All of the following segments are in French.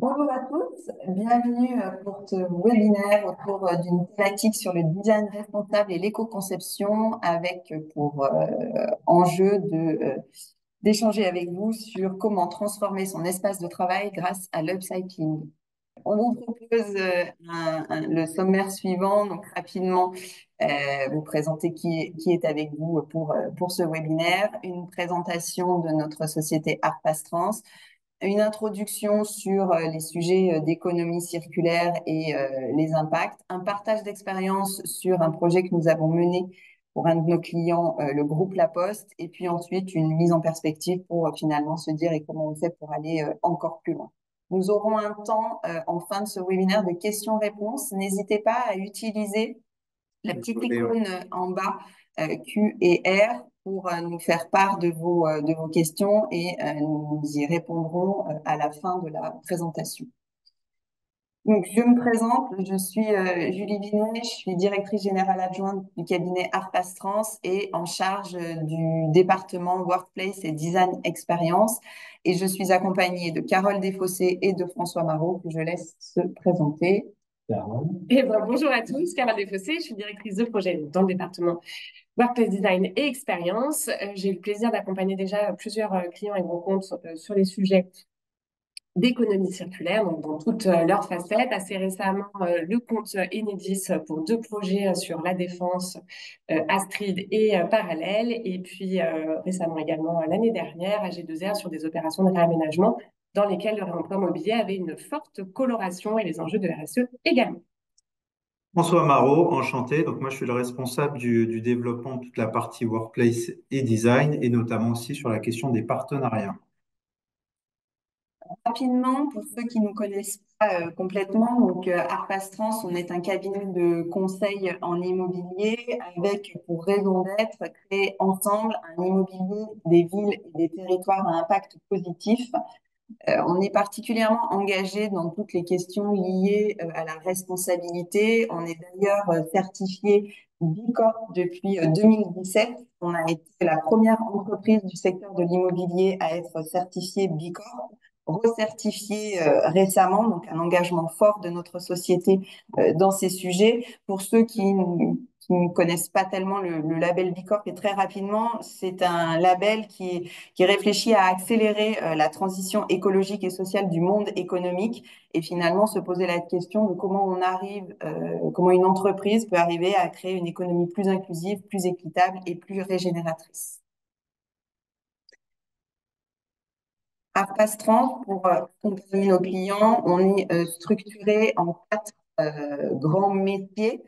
Bonjour à tous, bienvenue pour ce webinaire autour d'une thématique sur le design responsable et l'éco-conception avec pour enjeu d'échanger avec vous sur comment transformer son espace de travail grâce à l'upcycling. On vous propose le sommaire suivant, donc rapidement vous présenter qui est avec vous pour ce webinaire, une présentation de notre société Artpastrans, une introduction sur les sujets d'économie circulaire et les impacts, un partage d'expérience sur un projet que nous avons mené pour un de nos clients, le groupe La Poste, et puis ensuite une mise en perspective pour finalement se dire et comment on fait pour aller encore plus loin. Nous aurons un temps en fin de ce webinaire de questions-réponses. N'hésitez pas à utiliser la petite icône en bas Q et R pour nous faire part de vos questions et nous y répondrons à la fin de la présentation. Donc, je me présente, je suis Julie Vinet, je suis directrice générale adjointe du cabinet Artpastrans et en charge du département Workplace et Design Experience. Et je suis accompagnée de Carole Desfossés et de François Marot, que je laisse se présenter. Bonjour à tous, Carole Desfossés, je suis directrice de projet dans le département Workplace Design et Expérience. J'ai eu le plaisir d'accompagner déjà plusieurs clients et grands comptes sur les sujets d'économie circulaire, donc dans toutes leurs facettes. Assez récemment, le compte Enedis pour deux projets sur la défense, Astrid et Parallèle. Et puis récemment également, l'année dernière, AG2R sur des opérations de réaménagement dans lesquelles le réemploi mobilier avait une forte coloration et les enjeux de RSE également. François Marot, enchanté. Donc moi, je suis le responsable du développement de toute la partie workplace et design, et notamment aussi sur la question des partenariats. Rapidement, pour ceux qui ne nous connaissent pas complètement, donc Artpastrans, on est un cabinet de conseil en immobilier avec pour raison d'être créer ensemble un immobilier des villes et des territoires à impact positif. On est particulièrement engagé dans toutes les questions liées à la responsabilité. On est d'ailleurs certifié B Corp depuis 2017. On a été la première entreprise du secteur de l'immobilier à être certifiée B Corp, recertifiée récemment, donc un engagement fort de notre société dans ces sujets. Pour ceux qui ne connaissent pas tellement le label B Corp, et très rapidement, c'est un label qui réfléchit à accélérer la transition écologique et sociale du monde économique et finalement se poser la question de comment on arrive, comment une entreprise peut arriver à créer une économie plus inclusive, plus équitable et plus régénératrice. Artpastrans, pour accompagner nos clients, on est structuré en quatre grands métiers.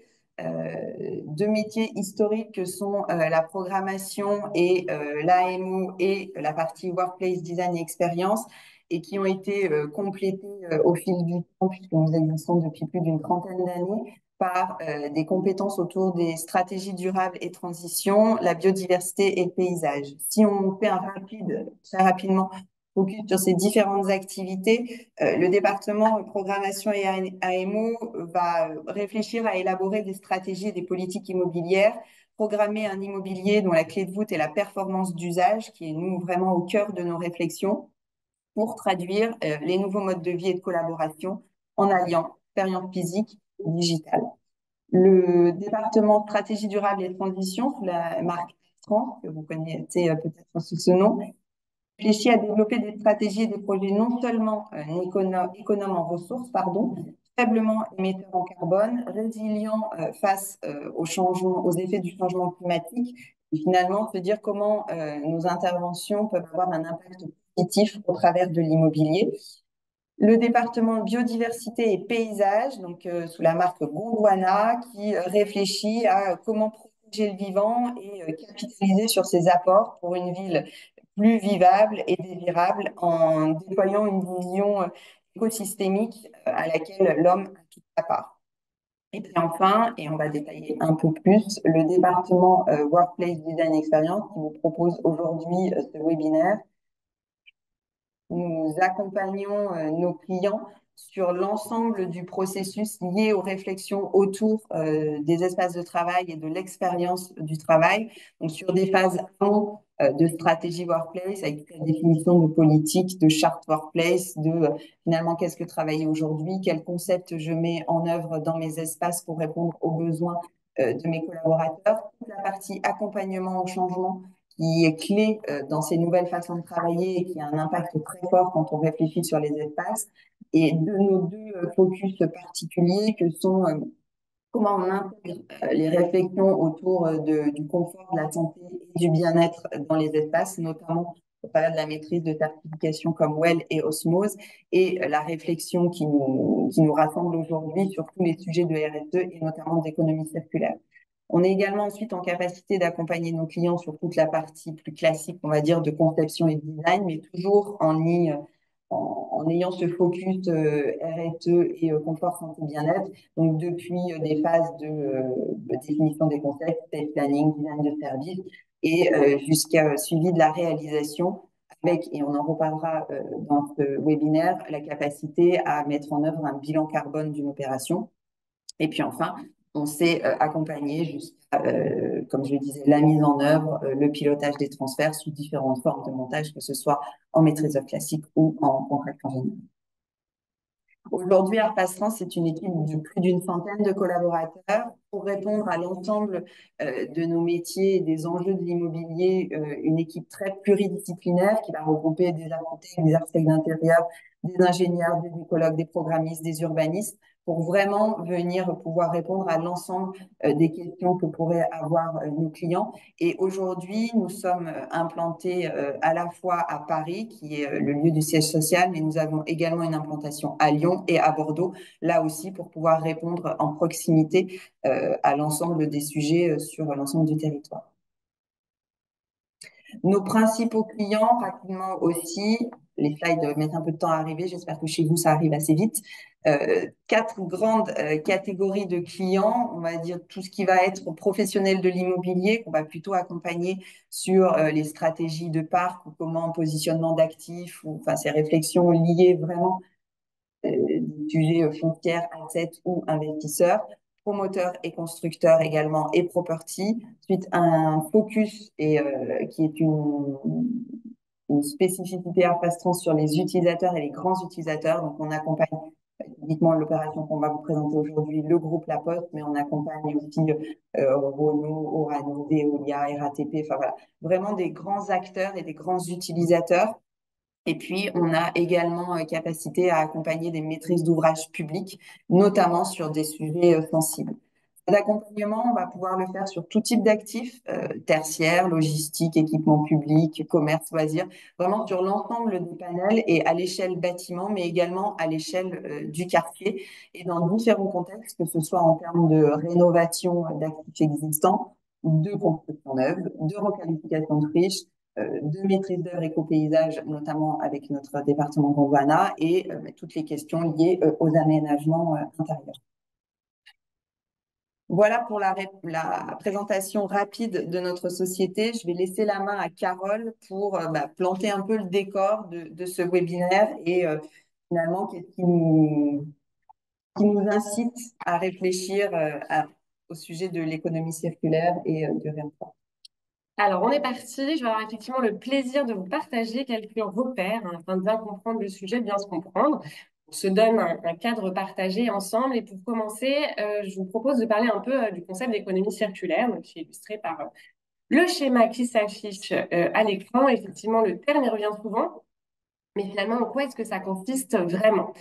Deux métiers historiques que sont la programmation et l'AMO et la partie Workplace Design et Experience et qui ont été complétés au fil du temps puisque nous existons depuis plus d'une trentaine d'années par des compétences autour des stratégies durables et transition, la biodiversité et le paysage. Si on fait très rapidement, focus sur ces différentes activités, le département programmation et AMO va réfléchir à élaborer des stratégies et des politiques immobilières, programmer un immobilier dont la clé de voûte est la performance d'usage, qui est nous vraiment au cœur de nos réflexions, pour traduire les nouveaux modes de vie et de collaboration en alliant expérience physique et digitale. Le département stratégie durable et transition, sous la marque Trans, que vous connaissez peut-être sous ce nom, réfléchit à développer des stratégies et des projets non seulement économes en ressources, pardon, faiblement émetteurs en carbone, résilients face aux changements, aux effets du changement climatique, et finalement se dire comment nos interventions peuvent avoir un impact positif au travers de l'immobilier. Le département biodiversité et paysage, donc sous la marque Gondwana, qui réfléchit à comment protéger le vivant et capitaliser sur ses apports pour une ville plus vivable et désirable en déployant une vision écosystémique à laquelle l'homme a toute sa part. Et puis enfin, et on va détailler un peu plus, le département Workplace Design Experience qui vous propose aujourd'hui ce webinaire. Nous accompagnons nos clients sur l'ensemble du processus lié aux réflexions autour des espaces de travail et de l'expérience du travail. Donc, sur des phases amont de stratégie workplace avec la définition de politique, de charte workplace, de finalement qu'est-ce que travailler aujourd'hui, quel concept je mets en œuvre dans mes espaces pour répondre aux besoins de mes collaborateurs. Toute la partie accompagnement au changement qui est clé dans ces nouvelles façons de travailler et qui a un impact très fort quand on réfléchit sur les espaces. Et de nos deux focus particuliers que sont comment on intègre les réflexions autour du confort, de la santé et du bien-être dans les espaces, notamment au travers de la maîtrise de certifications comme WELL et Osmose, et la réflexion qui nous rassemble aujourd'hui sur tous les sujets de RSE et notamment d'économie circulaire. On est également ensuite en capacité d'accompagner nos clients sur toute la partie plus classique, on va dire, de conception et de design, mais toujours en ayant ce focus RSE et confort, santé, bien-être. Donc, depuis des phases de définition des concepts, test planning, design de service, et jusqu'à suivi de la réalisation avec, et on en reparlera dans ce webinaire, la capacité à mettre en œuvre un bilan carbone d'une opération. Et puis enfin, on s'est accompagné jusqu'à, comme je le disais, la mise en œuvre, le pilotage des transferts sous différentes formes de montage, que ce soit en maîtrise d'œuvre classique ou en contract ingénieur. Aujourd'hui, Arpas Trans, c'est une équipe de plus d'une centaine de collaborateurs pour répondre à l'ensemble de nos métiers et des enjeux de l'immobilier, une équipe très pluridisciplinaire qui va regrouper des architectes, des architectes d'intérieur, des ingénieurs, des écologues, des programmistes, des urbanistes, pour vraiment venir pouvoir répondre à l'ensemble des questions que pourraient avoir nos clients. Et aujourd'hui, nous sommes implantés à la fois à Paris, qui est le lieu du siège social, mais nous avons également une implantation à Lyon et à Bordeaux, là aussi pour pouvoir répondre en proximité à l'ensemble des sujets sur l'ensemble du territoire. Nos principaux clients, rapidement aussi, les slides mettent un peu de temps à arriver, j'espère que chez vous ça arrive assez vite. 4 grandes catégories de clients, on va dire tout ce qui va être professionnel de l'immobilier, qu'on va plutôt accompagner sur les stratégies de parc ou comment positionnement d'actifs, ou enfin ces réflexions liées vraiment des sujets foncières, assets ou investisseurs, promoteurs et constructeurs également et property. Ensuite, un focus qui est une spécificité Arpastrans sur les utilisateurs et les grands utilisateurs. Donc, on accompagne uniquement l'opération qu'on va vous présenter aujourd'hui, le groupe La Poste, mais on accompagne aussi Renault, Orano, Veolia, RATP, enfin voilà, vraiment des grands acteurs et des grands utilisateurs. Et puis, on a également capacité à accompagner des maîtrises d'ouvrages publics, notamment sur des sujets sensibles. L'accompagnement, on va pouvoir le faire sur tout type d'actifs, tertiaires, logistique, équipement public, commerce, loisirs, vraiment sur l'ensemble des panels et à l'échelle bâtiment, mais également à l'échelle du quartier et dans différents contextes, que ce soit en termes de rénovation d'actifs existants, de construction neuve, de requalification de friches, de maîtrise d'œuvre éco-paysage, notamment avec notre département Gondwana, et toutes les questions liées aux aménagements intérieurs. Voilà pour la présentation rapide de notre société. Je vais laisser la main à Carole pour planter un peu le décor de ce webinaire et finalement qu'est-ce qui nous incite à réfléchir au sujet de l'économie circulaire et du réemploi. Alors, on est parti. Je vais avoir effectivement le plaisir de vous partager quelques repères afin de bien comprendre le sujet, bien se comprendre. On se donne un cadre partagé ensemble. Et pour commencer, je vous propose de parler un peu du concept d'économie circulaire, donc, qui est illustré par le schéma qui s'affiche à l'écran. Effectivement, le terme y revient souvent. Mais finalement, en quoi est-ce que ça consiste vraiment?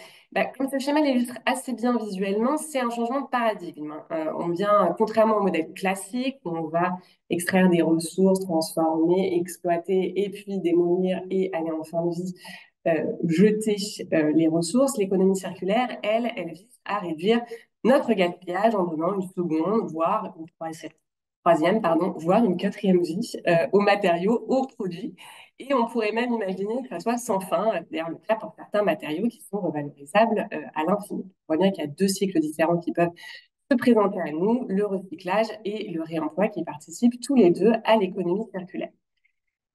Comme ce schéma l'illustre assez bien visuellement, c'est un changement de paradigme. On vient, contrairement au modèle classique, où on va extraire des ressources, transformer, exploiter, et puis démolir et aller en fin de vie, jeter les ressources. L'économie circulaire, elle vise à réduire notre gaspillage en donnant une seconde, voire une troisième, pardon, voire une quatrième vie aux matériaux, aux produits. Et on pourrait même imaginer que ça soit sans fin, d'ailleurs le cas pour certains matériaux qui sont revalorisables à l'infini. On voit bien qu'il y a 2 cycles différents qui peuvent se présenter à nous, le recyclage et le réemploi qui participent tous les deux à l'économie circulaire.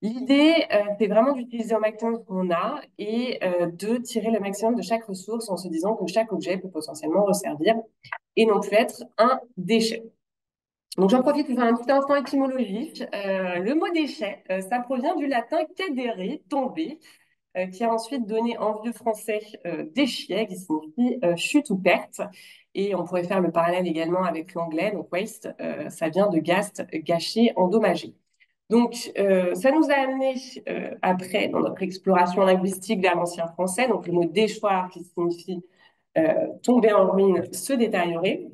L'idée, c'est vraiment d'utiliser au maximum ce qu'on a et de tirer le maximum de chaque ressource en se disant que chaque objet peut potentiellement resservir et non plus être un déchet. Donc, j'en profite pour faire un petit instant étymologique. Le mot déchet, ça provient du latin cadere, tomber, qui a ensuite donné en vieux français déchiet, qui signifie chute ou perte. Et on pourrait faire le parallèle également avec l'anglais, donc waste, ça vient de gast, gâché, endommagé. Donc, ça nous a amené après, dans notre exploration linguistique vers l'ancien français, donc le mot déchoir qui signifie tomber en ruine, se détériorer.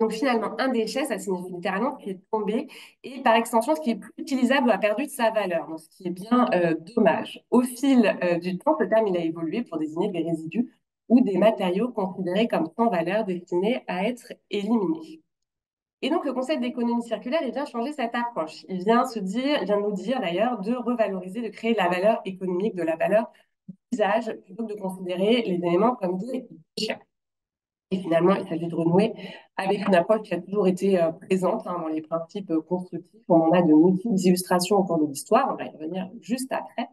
Donc finalement, un déchet, ça signifie littéralement qu'il est tombé et par extension, ce qui est plus utilisable a perdu de sa valeur, donc ce qui est bien dommage. Au fil du temps, ce terme il a évolué pour désigner des résidus ou des matériaux considérés comme sans valeur destinés à être éliminés. Et donc le concept d'économie circulaire, il vient changer cette approche. Il vient nous dire d'ailleurs de revaloriser, de créer de la valeur économique, de la valeur d'usage, plutôt que de considérer les éléments comme des déchets. Et finalement, il s'agit de renouer avec une approche qui a toujours été présente dans les principes constructifs. On en a de multiples illustrations au cours de l'histoire. On va y revenir juste après.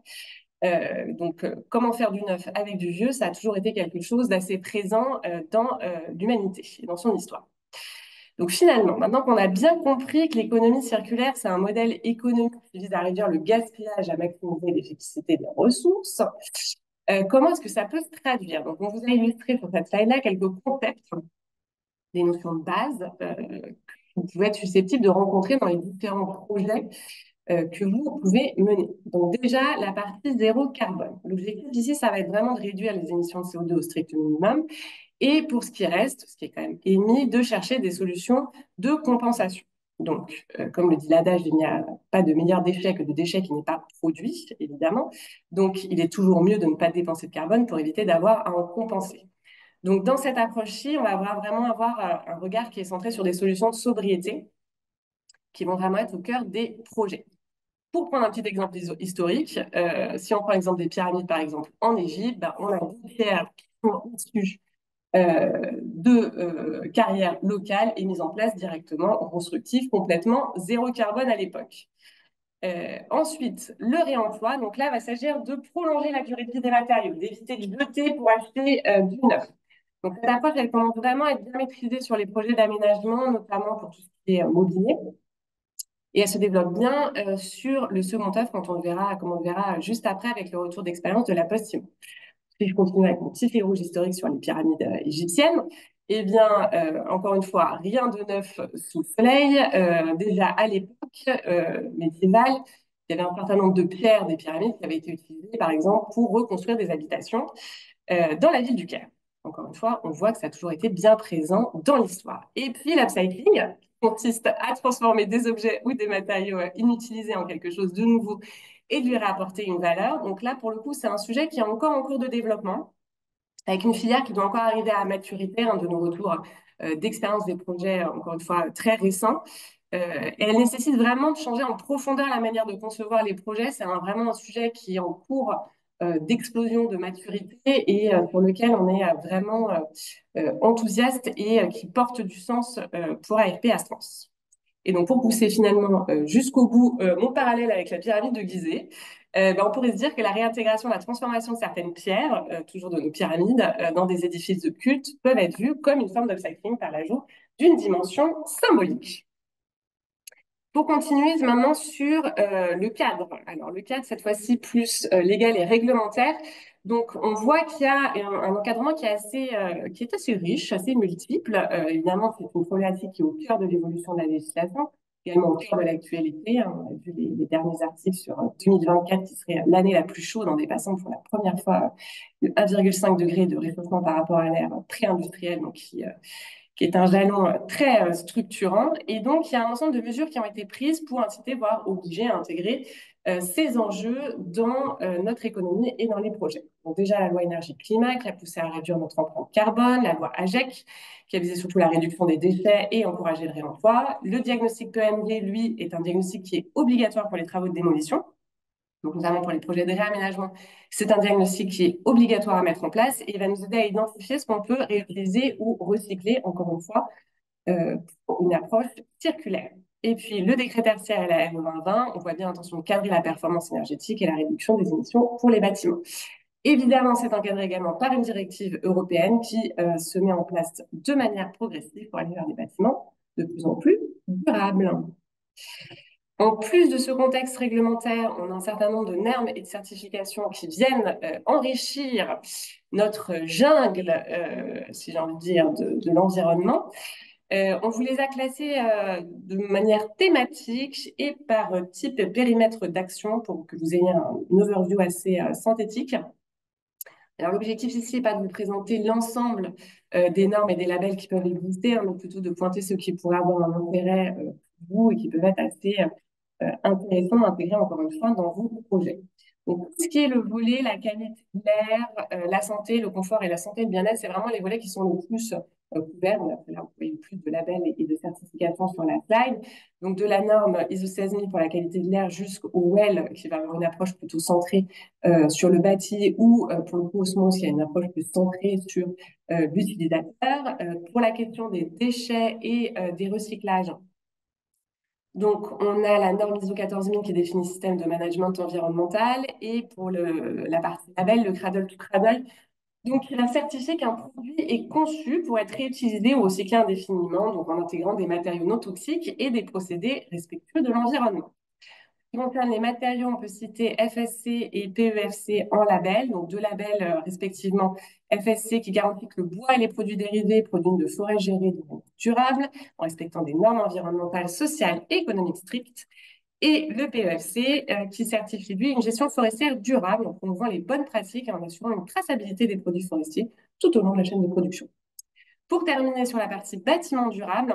Comment faire du neuf avec du vieux, ça a toujours été quelque chose d'assez présent dans l'humanité et dans son histoire. Donc finalement, maintenant qu'on a bien compris que l'économie circulaire, c'est un modèle économique qui vise à réduire le gaspillage, à maximiser l'efficacité des ressources, comment est-ce que ça peut se traduire? Donc, on vous a illustré sur cette slide-là quelques concepts, des notions de base que vous pouvez être susceptible de rencontrer dans les différents projets que vous pouvez mener. Donc déjà, la partie zéro carbone. L'objectif ici, ça va être vraiment de réduire les émissions de CO2 au strict minimum. Et pour ce qui reste, ce qui est quand même émis, de chercher des solutions de compensation. Donc, comme le dit l'adage, il n'y a pas de meilleur déchet que de déchet qui n'est pas produit, évidemment. Donc, il est toujours mieux de ne pas dépenser de carbone pour éviter d'avoir à en compenser. Donc, dans cette approche-ci, on va vraiment avoir un regard qui est centré sur des solutions de sobriété qui vont vraiment être au cœur des projets. Pour prendre un petit exemple historique, si on prend l'exemple des pyramides, par exemple, en Égypte, ben, on a des pierres qui sont issues de carrières locales et mises en place directement en constructif, complètement zéro carbone à l'époque. Ensuite, le réemploi. Donc là, il va s'agir de prolonger la durée de vie des matériaux, d'éviter de jeter pour acheter du neuf. Donc cette approche, elle commence vraiment à être bien maîtrisée sur les projets d'aménagement, notamment pour tout ce qui est mobilier. Et elle se développe bien sur le second œuvre, quand on le verra, comme on le verra juste après avec le retour d'expérience de la post-Cimo. Si je continue avec mon petit fil rouge historique sur les pyramides égyptiennes, eh bien, encore une fois, rien de neuf sous le soleil. Déjà à l'époque médiévale, il y avait un certain nombre de pierres des pyramides qui avaient été utilisées, par exemple, pour reconstruire des habitations dans la ville du Caire. Encore une fois, on voit que ça a toujours été bien présent dans l'histoire. Et puis, l'upcycling consiste à transformer des objets ou des matériaux inutilisés en quelque chose de nouveau et de lui rapporter une valeur. Donc là, pour le coup, c'est un sujet qui est encore en cours de développement, avec une filière qui doit encore arriver à maturité, de nos retours d'expérience des projets, encore une fois, très récents. Et elle nécessite vraiment de changer en profondeur la manière de concevoir les projets. C'est vraiment un sujet qui est en cours d'explosion de maturité et pour lequel on est vraiment enthousiaste et qui porte du sens pour ARP Astrance. Et donc, pour pousser finalement jusqu'au bout mon parallèle avec la pyramide de Gizeh, on pourrait se dire que la réintégration, la transformation de certaines pierres, toujours de nos pyramides, dans des édifices de culte, peuvent être vues comme une forme d'upcycling par l'ajout d'une dimension symbolique. Pour continuer maintenant sur le cadre. Alors, le cadre, cette fois-ci, plus légal et réglementaire. Donc, on voit qu'il y a un encadrement qui est assez riche, assez multiple. Évidemment, c'est une problématique qui est au cœur de l'évolution de la législation, également au cœur de l'actualité. On a vu les derniers articles sur 2024, qui serait l'année la plus chaude, en dépassant pour la première fois le 1,5 degré de réchauffement par rapport à l'ère pré-industrielle, donc qui est un jalon très structurant. Et donc, il y a un ensemble de mesures qui ont été prises pour inciter, voire obliger à intégrer ces enjeux dans notre économie et dans les projets. Donc déjà, la loi énergie-climat qui a poussé à réduire notre empreinte carbone, la loi AGEC qui a visé surtout la réduction des déchets et encouragé le réemploi. Le diagnostic PEMD, lui, est un diagnostic qui est obligatoire pour les travaux de démolition. Donc, notamment pour les projets de réaménagement, c'est un diagnostic qui est obligatoire à mettre en place et il va nous aider à identifier ce qu'on peut réutiliser ou recycler, encore une fois, pour une approche circulaire. Et puis, le décret tertiaire et la RE 2020, on voit bien l'intention de cadrer la performance énergétique et la réduction des émissions pour les bâtiments. Évidemment, c'est encadré également par une directive européenne qui se met en place de manière progressive pour aller vers des bâtiments de plus en plus durables. En plus de ce contexte réglementaire, on a un certain nombre de normes et de certifications qui viennent enrichir notre jungle, si j'ai envie de dire, de l'environnement. On vous les a classés de manière thématique et par type périmètre d'action pour que vous ayez un overview assez synthétique. Alors, l'objectif ici n'est pas de vous présenter l'ensemble des normes et des labels qui peuvent exister, hein, mais plutôt de pointer ceux qui pourraient avoir un intérêt pour vous et qui peuvent être assez intéressants à intégrer encore une fois dans vos projets. Donc, tout ce qui est le volet, la qualité de l'air, la santé, le confort et la santé et le bien-être, c'est vraiment les volets qui sont le plus couverts. Là, vous voyez plus de labels et de certifications sur la slide. Donc, de la norme ISO 16000 pour la qualité de l'air jusqu'au WELL, qui va avoir une approche plutôt centrée sur le bâti, ou pour le Cosmos, il y a une approche plus centrée sur l'utilisateur. Pour la question des déchets et des recyclages, donc, on a la norme ISO 14000 qui définit le système de management environnemental, et pour la partie label, le Cradle to Cradle, donc il va certifier qu'un produit est conçu pour être réutilisé ou recyclé indéfiniment, donc en intégrant des matériaux non toxiques et des procédés respectueux de l'environnement. Qui concerne les matériaux, on peut citer FSC et PEFC en label, donc deux labels respectivement. FSC qui garantit que le bois et les produits dérivés proviennent de forêts gérées de manière durable, en respectant des normes environnementales, sociales et économiques strictes. Et le PEFC qui certifie, lui, une gestion forestière durable, en promouvant les bonnes pratiques et en assurant une traçabilité des produits forestiers tout au long de la chaîne de production. Pour terminer sur la partie bâtiment durable,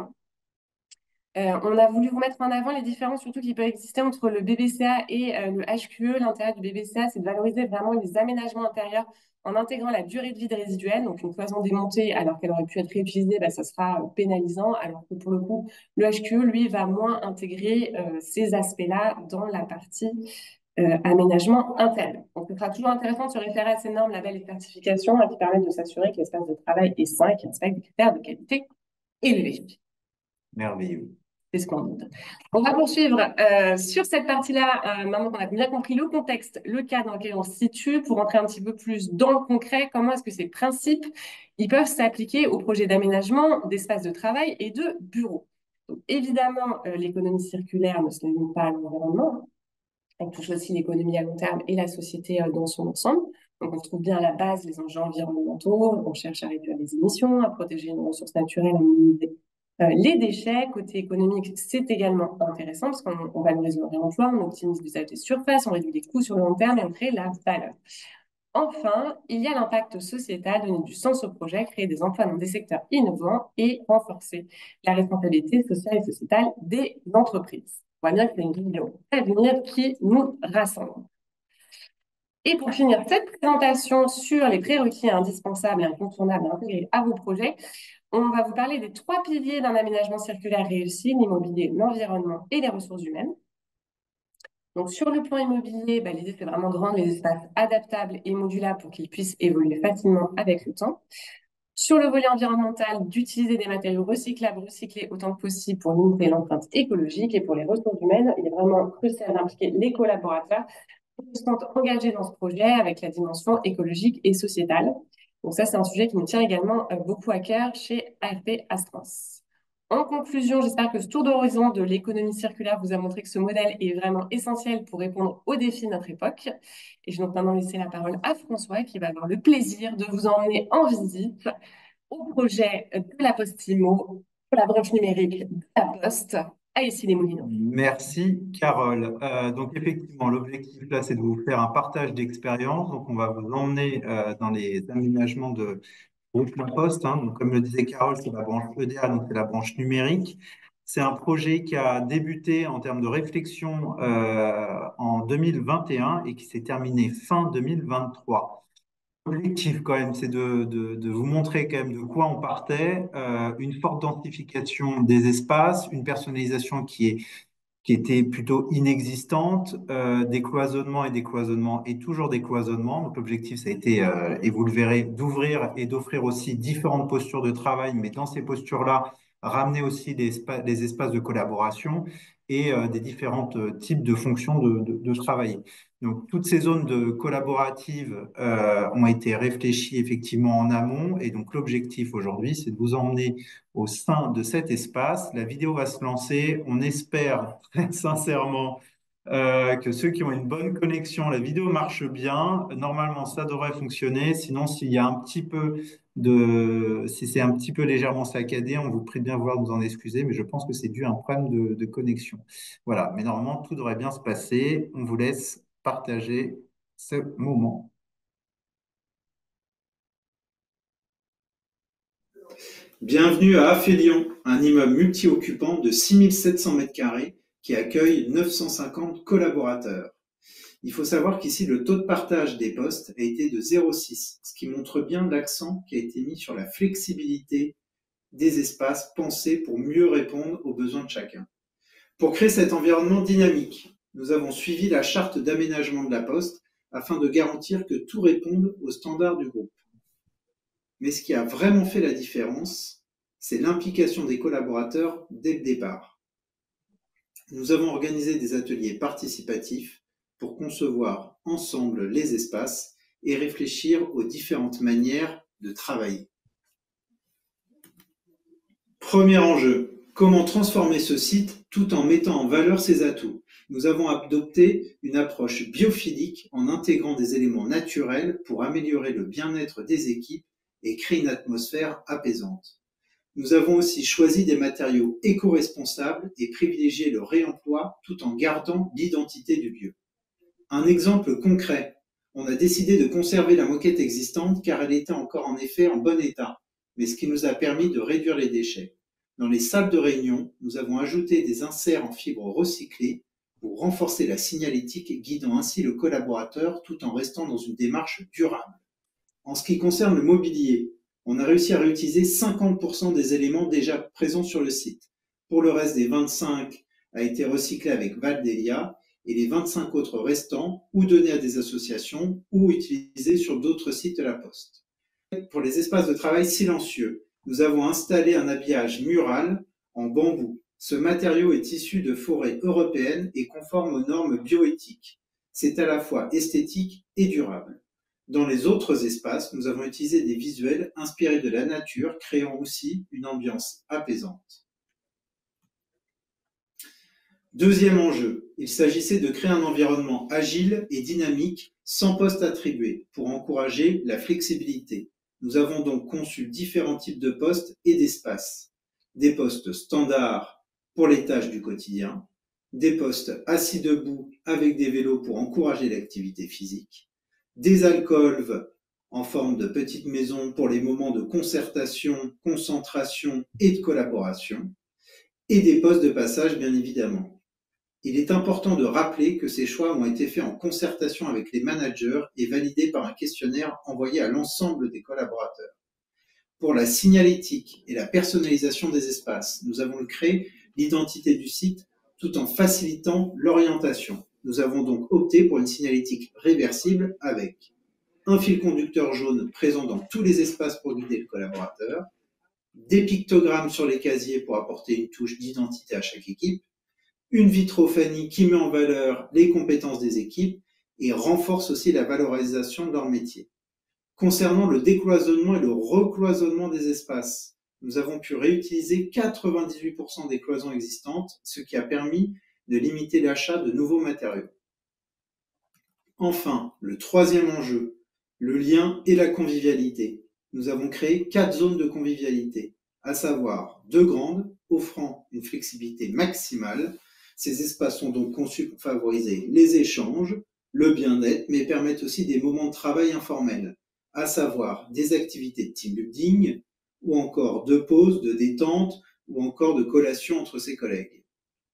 on a voulu vous mettre en avant les différences surtout qui peuvent exister entre le BBCA et le HQE. L'intérêt du BBCA, c'est de valoriser vraiment les aménagements intérieurs en intégrant la durée de vie des résiduels. Donc, une cloison démontée alors qu'elle aurait pu être réutilisée, ça sera pénalisant. Alors que pour le coup, le HQE, lui, va moins intégrer ces aspects-là dans la partie aménagement interne. Donc, ce sera toujours intéressant de se référer à ces normes, labels et certifications qui permettent de s'assurer que l'espace de travail est sain et qu'il respecte des critères de qualité élevés. Merveilleux. C'est ce qu'on dit. On va poursuivre sur cette partie-là, maintenant qu'on a bien compris le contexte, le cadre dans lequel on se situe, pour entrer un petit peu plus dans le concret, comment est-ce que ces principes ils peuvent s'appliquer au projet d'aménagement d'espaces de travail et de bureaux. Donc, évidemment, l'économie circulaire ne se limite pas à l'environnement, elle touche aussi l'économie à long terme et la société dans son ensemble. Donc, on trouve bien à la base les enjeux environnementaux, on cherche à réduire les émissions, à protéger nos ressources naturelles, à minimiser les déchets. Côté économique, c'est également intéressant parce qu'on valorise le réemploi, on optimise l'usage des surfaces, on réduit les coûts sur le long terme et on crée la valeur. Enfin, il y a l'impact sociétal, donner du sens au projet, créer des emplois dans des secteurs innovants et renforcer la responsabilité sociale et sociétale des entreprises. On voit bien que c'est une vision d'avenir qui nous rassemble. Et pour finir cette présentation sur les prérequis indispensables et incontournables à intégrer à vos projets, on va vous parler des 3 piliers d'un aménagement circulaire réussi: l'immobilier, l'environnement et les ressources humaines. Donc, sur le plan immobilier, l'idée, c'est vraiment de rendre les espaces adaptables et modulables pour qu'ils puissent évoluer facilement avec le temps. Sur le volet environnemental, d'utiliser des matériaux recyclables, recyclés autant que possible pour limiter l'empreinte écologique. Et pour les ressources humaines, il est vraiment crucial d'impliquer les collaborateurs qui sont engagés dans ce projet avec la dimension écologique et sociétale. Donc ça, c'est un sujet qui nous tient également beaucoup à cœur chez AFP Astrans. En conclusion, j'espère que ce tour d'horizon de l'économie circulaire vous a montré que ce modèle est vraiment essentiel pour répondre aux défis de notre époque. Et je vais donc maintenant laisser la parole à François qui va avoir le plaisir de vous emmener en visite au projet de la Poste-Imo pour la branche numérique de la Poste à Issy-les-Moulineaux. Merci, Carole. Donc, effectivement, l'objectif là, c'est de vous faire un partage d'expérience. Donc, on va vous emmener dans les aménagements de groupe La Poste. Donc, comme le disait Carole, c'est la branche EDA, donc c'est la branche numérique. C'est un projet qui a débuté en termes de réflexion en 2021 et qui s'est terminé fin 2023. L'objectif, quand même, c'est de vous montrer quand même de quoi on partait, une forte densification des espaces, une personnalisation qui était plutôt inexistante, des cloisonnements et toujours des cloisonnements. Donc l'objectif, ça a été, et vous le verrez, d'ouvrir et d'offrir aussi différentes postures de travail, mais dans ces postures-là, ramener aussi des espaces de collaboration et des différents types de fonctions de travail. Donc, toutes ces zones collaboratives ont été réfléchies effectivement en amont. Et donc, l'objectif aujourd'hui, c'est de vous emmener au sein de cet espace. La vidéo va se lancer. On espère très sincèrement que ceux qui ont une bonne connexion, la vidéo marche bien. Normalement, ça devrait fonctionner. Sinon, s'il y a un petit peu si c'est un petit peu légèrement saccadé, on vous prie de bien vouloir nous en excuser, mais je pense que c'est dû à un problème de connexion. Voilà, mais normalement, tout devrait bien se passer. On vous laisse partager ce moment. Bienvenue à Afélion, un immeuble multi-occupant de 6700 m² qui accueille 950 collaborateurs. Il faut savoir qu'ici, le taux de partage des postes a été de 0,6, ce qui montre bien l'accent qui a été mis sur la flexibilité des espaces pensés pour mieux répondre aux besoins de chacun. Pour créer cet environnement dynamique, nous avons suivi la charte d'aménagement de la Poste afin de garantir que tout réponde aux standards du groupe. Mais ce qui a vraiment fait la différence, c'est l'implication des collaborateurs dès le départ. Nous avons organisé des ateliers participatifs pour concevoir ensemble les espaces et réfléchir aux différentes manières de travailler. Premier enjeu, comment transformer ce site tout en mettant en valeur ses atouts? Nous avons adopté une approche biophilique en intégrant des éléments naturels pour améliorer le bien-être des équipes et créer une atmosphère apaisante. Nous avons aussi choisi des matériaux éco-responsables et privilégié le réemploi tout en gardant l'identité du lieu. Un exemple concret, on a décidé de conserver la moquette existante car elle était encore en effet en bon état, mais ce qui nous a permis de réduire les déchets. Dans les salles de réunion, nous avons ajouté des inserts en fibre recyclée pour renforcer la signalétique, guidant ainsi le collaborateur tout en restant dans une démarche durable. En ce qui concerne le mobilier, on a réussi à réutiliser 50% des éléments déjà présents sur le site. Pour le reste des 25 a été recyclé avec Valdelia et les 25 autres restants ou donnés à des associations ou utilisés sur d'autres sites de la Poste. Pour les espaces de travail silencieux, nous avons installé un habillage mural en bambou. Ce matériau est issu de forêts européennes et conforme aux normes bioéthiques. C'est à la fois esthétique et durable. Dans les autres espaces, nous avons utilisé des visuels inspirés de la nature, créant aussi une ambiance apaisante. Deuxième enjeu, il s'agissait de créer un environnement agile et dynamique sans poste attribué pour encourager la flexibilité. Nous avons donc conçu différents types de postes et d'espaces. Des postes standards pour les tâches du quotidien, des postes assis debout avec des vélos pour encourager l'activité physique, des alcôves en forme de petites maisons pour les moments de concertation, concentration et de collaboration, et des postes de passage bien évidemment. Il est important de rappeler que ces choix ont été faits en concertation avec les managers et validés par un questionnaire envoyé à l'ensemble des collaborateurs. Pour la signalétique et la personnalisation des espaces, nous avons créé l'identité du site tout en facilitant l'orientation. Nous avons donc opté pour une signalétique réversible avec un fil conducteur jaune présent dans tous les espaces pour guider le collaborateur, des pictogrammes sur les casiers pour apporter une touche d'identité à chaque équipe, une vitrophanie qui met en valeur les compétences des équipes et renforce aussi la valorisation de leur métier. Concernant le décloisonnement et le recloisonnement des espaces, nous avons pu réutiliser 98% des cloisons existantes, ce qui a permis de limiter l'achat de nouveaux matériaux. Enfin, le troisième enjeu, le lien et la convivialité. Nous avons créé 4 zones de convivialité, à savoir 2 grandes, offrant une flexibilité maximale. Ces espaces sont donc conçus pour favoriser les échanges, le bien-être, mais permettent aussi des moments de travail informels, à savoir des activités de team building, ou encore de pause, de détente, ou encore de collation entre ses collègues.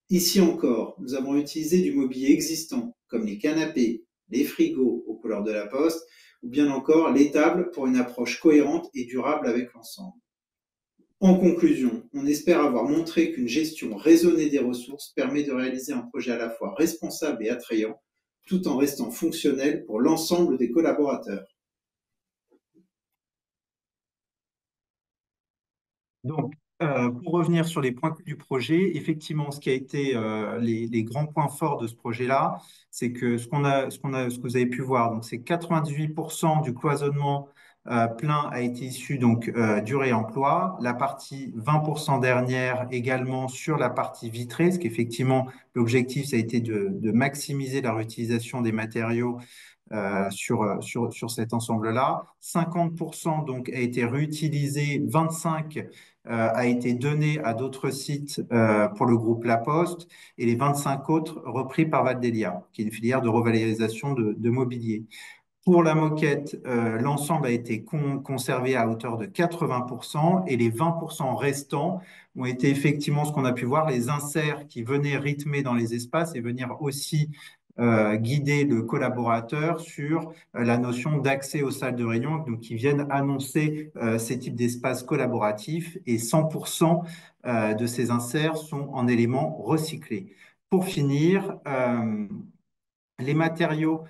Ici encore, nous avons utilisé du mobilier existant, comme les canapés, les frigos aux couleurs de la Poste, ou bien encore les tables pour une approche cohérente et durable avec l'ensemble. En conclusion, on espère avoir montré qu'une gestion raisonnée des ressources permet de réaliser un projet à la fois responsable et attrayant, tout en restant fonctionnel pour l'ensemble des collaborateurs. Donc, pour revenir sur les points clés du projet, effectivement, ce qui a été les grands points forts de ce projet-là, c'est que ce que vous avez pu voir, donc c'est 98% du cloisonnement plein a été issu donc du réemploi, la partie 20% dernière également sur la partie vitrée, ce qu'effectivement l'objectif ça a été de maximiser la réutilisation des matériaux sur cet ensemble-là. 50% donc a été réutilisé, 25 a été donné à d'autres sites pour le groupe La Poste et les 25 autres repris par Valdelia, qui est une filière de revalorisation de mobilier. Pour la moquette, l'ensemble a été conservé à hauteur de 80% et les 20% restants ont été effectivement ce qu'on a pu voir, les inserts qui venaient rythmer dans les espaces et venir aussi guider le collaborateur sur la notion d'accès aux salles de réunion, donc qui viennent annoncer ces types d'espaces collaboratifs et 100% de ces inserts sont en éléments recyclés. Pour finir, les matériaux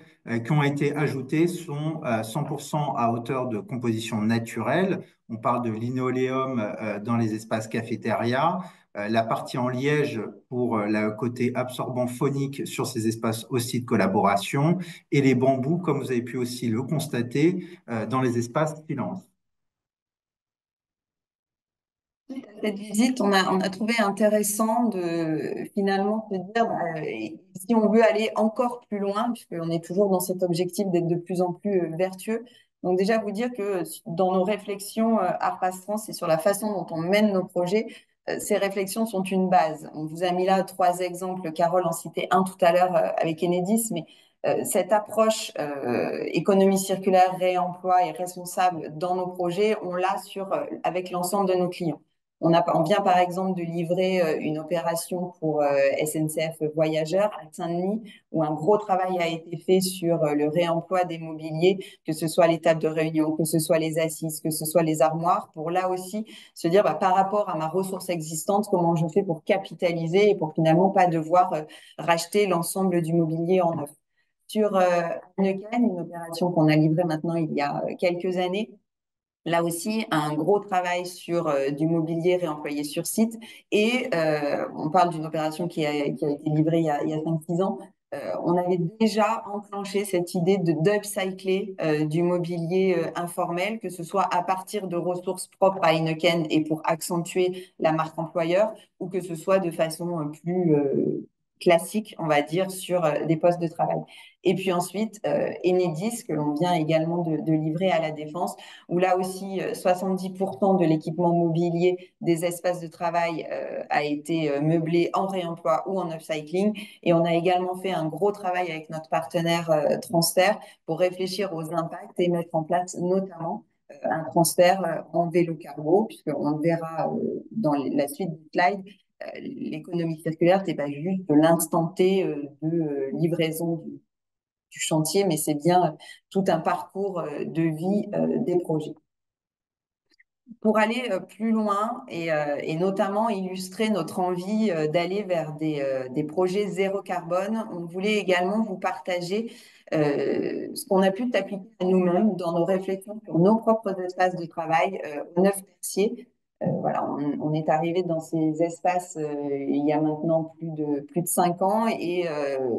qui ont été ajoutés sont 100% à hauteur de composition naturelle. On parle de linoléum dans les espaces cafétéria, la partie en liège pour le côté absorbant phonique sur ces espaces aussi de collaboration et les bambous, comme vous avez pu aussi le constater, dans les espaces silence. Cette visite, on a trouvé intéressant de finalement se dire si on veut aller encore plus loin, puisqu'on est toujours dans cet objectif d'être de plus en plus vertueux. Donc déjà vous dire que dans nos réflexions Arpas France et sur la façon dont on mène nos projets, ces réflexions sont une base. On vous a mis là 3 exemples. Carole en citait un tout à l'heure avec Enedis, mais cette approche économie circulaire, réemploi et responsable dans nos projets, on l'a avec l'ensemble de nos clients. On vient par exemple de livrer une opération pour SNCF Voyageurs à Saint-Denis, où un gros travail a été fait sur le réemploi des mobiliers, que ce soit les tables de réunion, que ce soit les assises, que ce soit les armoires, pour là aussi se dire par rapport à ma ressource existante, comment je fais pour capitaliser et pour finalement pas devoir racheter l'ensemble du mobilier en neuf. Sur Heineken, une opération qu'on a livrée maintenant il y a quelques années, là aussi, un gros travail sur du mobilier réemployé sur site. Et on parle d'une opération qui a été livrée il y a 5-6 ans. On avait déjà enclenché cette idée d'upcycler du mobilier informel, que ce soit à partir de ressources propres à Heineken et pour accentuer la marque employeur, ou que ce soit de façon plus classique, on va dire, sur des postes de travail. Et puis ensuite, Enedis, que l'on vient également de livrer à la Défense, où là aussi 70% de l'équipement mobilier des espaces de travail a été meublé en réemploi ou en upcycling. Et on a également fait un gros travail avec notre partenaire Transfert pour réfléchir aux impacts et mettre en place notamment un transfert en vélo cargo, puisqu'on le verra dans la suite du slide. L'économie circulaire, c'est pas juste de l'instant T de livraison du chantier, mais c'est bien tout un parcours de vie des projets. Pour aller plus loin et notamment illustrer notre envie d'aller vers des projets zéro carbone, on voulait également vous partager ce qu'on a pu appliquer à nous-mêmes dans nos réflexions sur nos propres espaces de travail au Neuf-Tercier. Voilà, on est arrivé dans ces espaces il y a maintenant plus de 5 ans et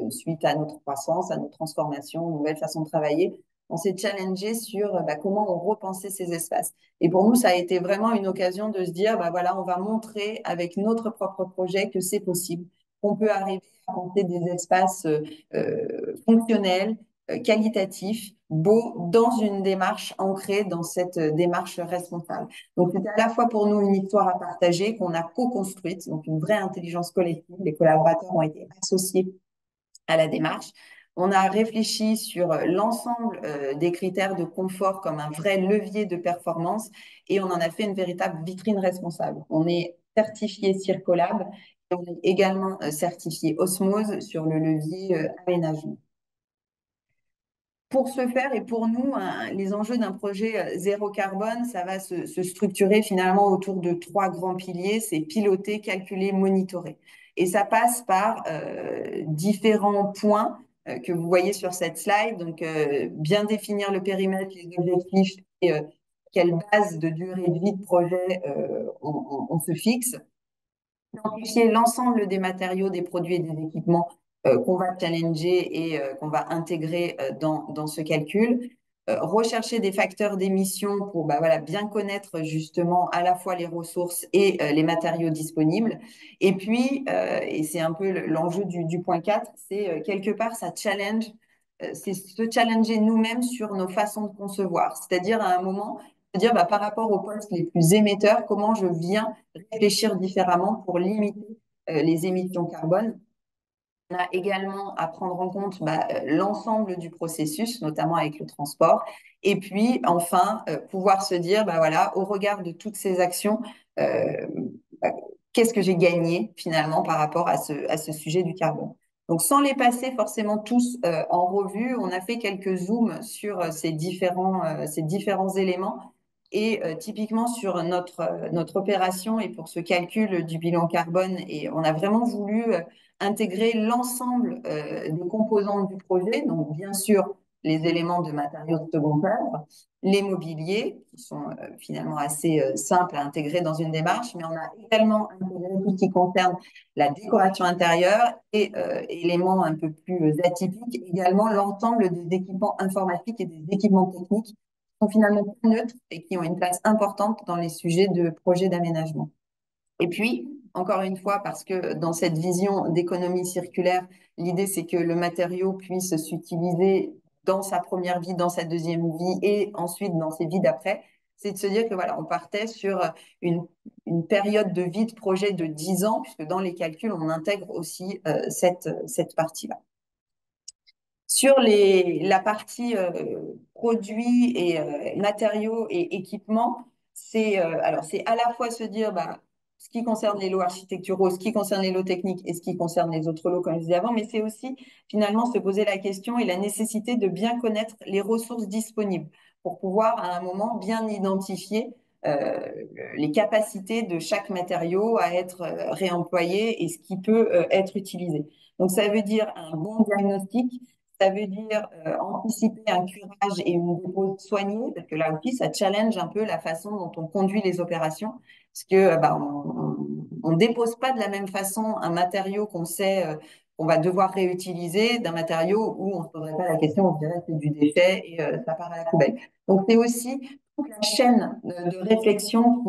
suite à notre croissance, à notre transformation, une nouvelle façon de travailler, on s'est challengé sur comment on repensait ces espaces. Et pour nous, ça a été vraiment une occasion de se dire, voilà, on va montrer avec notre propre projet que c'est possible, qu'on peut arriver à penser des espaces fonctionnels, qualitatifs, beaux, dans une démarche ancrée dans cette démarche responsable. Donc, c'était à la fois pour nous une histoire à partager qu'on a co-construite, donc une vraie intelligence collective. Les collaborateurs ont été associés à la démarche. On a réfléchi sur l'ensemble des critères de confort comme un vrai levier de performance et on en a fait une véritable vitrine responsable. On est certifié Circolab et on est également certifié Osmose sur le levier aménagement. Pour ce faire et pour nous, les enjeux d'un projet zéro carbone, ça va se structurer finalement autour de 3 grands piliers, c'est piloter, calculer, monitorer. Et ça passe par différents points que vous voyez sur cette slide. Donc, bien définir le périmètre, les objectifs et quelle base de durée de vie de projet on se fixe, identifier l'ensemble des matériaux, des produits et des équipements qu'on va challenger et qu'on va intégrer dans ce calcul. Rechercher des facteurs d'émission pour voilà, bien connaître justement à la fois les ressources et les matériaux disponibles. Et puis, et c'est un peu l'enjeu du point 4, c'est quelque part ça challenge, c'est se challenger nous-mêmes sur nos façons de concevoir. C'est-à-dire à un moment, se dire par rapport aux postes les plus émetteurs, comment je viens réfléchir différemment pour limiter les émissions carbone. On a également à prendre en compte l'ensemble du processus, notamment avec le transport. Et puis, enfin, pouvoir se dire, voilà, au regard de toutes ces actions, euh, bah, qu'est-ce que j'ai gagné finalement par rapport à ce sujet du carbone. Donc, sans les passer forcément tous en revue, on a fait quelques zooms sur ces différents éléments. Et typiquement sur notre opération et pour ce calcul du bilan carbone, et on a vraiment voulu intégrer l'ensemble des composantes du projet, donc bien sûr les éléments de matériaux de second œuvre, les mobiliers, qui sont finalement assez simples à intégrer dans une démarche, mais on a également intégré tout ce qui concerne la décoration intérieure et éléments un peu plus atypiques, également l'ensemble des équipements informatiques et des équipements techniques qui sont finalement neutres et qui ont une place importante dans les sujets de projet d'aménagement. Et puis, encore une fois, parce que dans cette vision d'économie circulaire, l'idée, c'est que le matériau puisse s'utiliser dans sa première vie, dans sa deuxième vie et ensuite dans ses vies d'après, c'est de se dire que voilà, on partait sur une période de vie de projet de 10 ans, puisque dans les calculs, on intègre aussi cette partie-là. Sur la partie produits et matériaux et équipements, c'est à la fois se dire ce qui concerne les lots architecturaux, ce qui concerne les lots techniques et ce qui concerne les autres lots, comme je disais avant, mais c'est aussi finalement se poser la question et la nécessité de bien connaître les ressources disponibles pour pouvoir à un moment bien identifier les capacités de chaque matériau à être réemployé et ce qui peut être utilisé. Donc ça veut dire un bon diagnostic. Ça veut dire anticiper un curage et une dépose soignée, parce que là aussi, ça challenge un peu la façon dont on conduit les opérations, parce que on dépose pas de la même façon un matériau qu'on sait qu'on va devoir réutiliser d'un matériau où on ne se poserait pas la question, on se dirait que c'est du déchet et ça part à la poubelle. Donc c'est aussi toute la chaîne de réflexion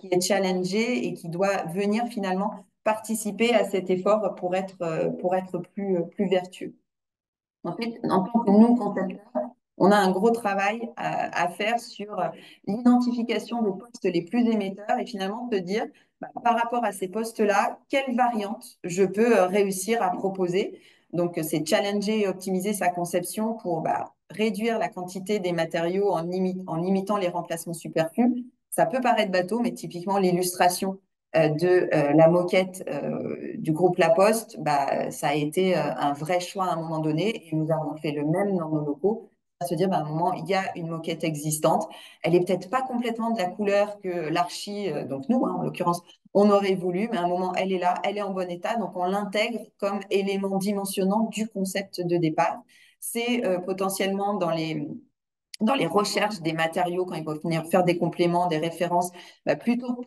qui est challengée et qui doit venir finalement participer à cet effort pour être plus vertueux. En fait, en tant que nous, concepteurs, on a un gros travail à faire sur l'identification des postes les plus émetteurs et finalement se dire, par rapport à ces postes-là, quelle variante je peux réussir à proposer. Donc, c'est challenger et optimiser sa conception pour réduire la quantité des matériaux en limitant les remplacements superflus. Ça peut paraître bateau, mais typiquement, l'illustration de la moquette du groupe La Poste, ça a été un vrai choix à un moment donné et nous avons fait le même dans nos locaux. À se dire, à un moment, il y a une moquette existante. Elle est peut-être pas complètement de la couleur que l'archi, donc nous, en l'occurrence, on aurait voulu, mais à un moment, elle est là, elle est en bon état, donc on l'intègre comme élément dimensionnant du concept de départ. C'est potentiellement dans les recherches des matériaux, quand ils vont venir faire des compléments, des références, plutôt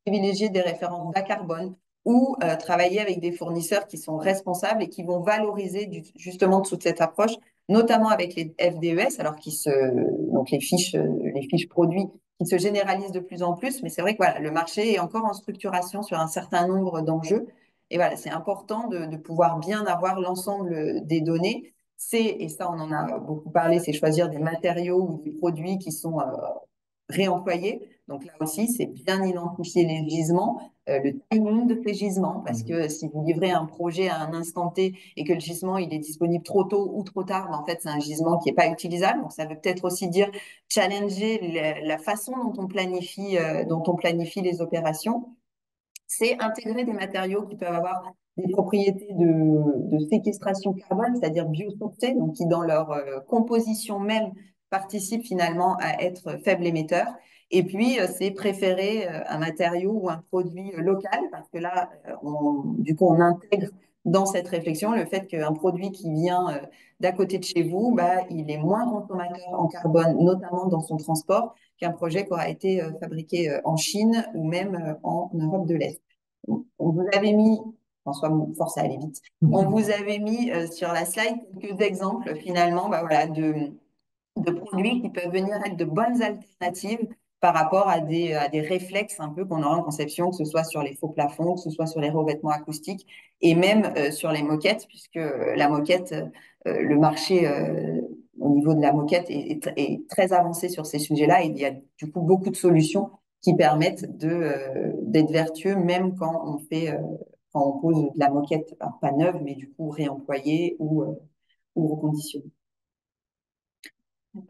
privilégier des références bas carbone ou travailler avec des fournisseurs qui sont responsables et qui vont valoriser justement toute cette approche, notamment avec les FDES, alors donc les fiches produits qui se généralisent de plus en plus, mais c'est vrai que voilà, le marché est encore en structuration sur un certain nombre d'enjeux. Et voilà, c'est important de pouvoir bien avoir l'ensemble des données et ça on en a beaucoup parlé, c'est choisir des matériaux ou des produits qui sont réemployés. Donc là aussi, c'est bien identifier les gisements, le timing de ces gisements, parce que si vous livrez un projet à un instant T et que le gisement il est disponible trop tôt ou trop tard, en fait c'est un gisement qui n'est pas utilisable. Donc ça veut peut-être aussi dire challenger la façon dont on planifie les opérations. C'est intégrer des matériaux qui peuvent avoir des propriétés de séquestration carbone, c'est-à-dire biosourcés, donc qui dans leur composition même participent finalement à être faibles émetteurs. Et puis, c'est préférer un matériau ou un produit local, parce que là, du coup, on intègre dans cette réflexion le fait qu'un produit qui vient d'à côté de chez vous, bah, il est moins consommateur en carbone, notamment dans son transport, qu'un projet qui aura été fabriqué en Chine ou même en Europe de l'Est. On vous avait mis, François, force à aller vite, on vous avait mis sur la slide quelques exemples finalement bah, voilà, de produits qui peuvent venir être de bonnes alternatives par rapport à des réflexes un peu qu'on aura en conception, que ce soit sur les faux plafonds, que ce soit sur les revêtements acoustiques et même sur les moquettes, puisque la moquette, le marché au niveau de la moquette est très avancé sur ces sujets-là. Et il y a du coup beaucoup de solutions qui permettent d'être vertueux, même quand quand on pose de la moquette, pas neuve, mais du coup réemployée ou reconditionnée.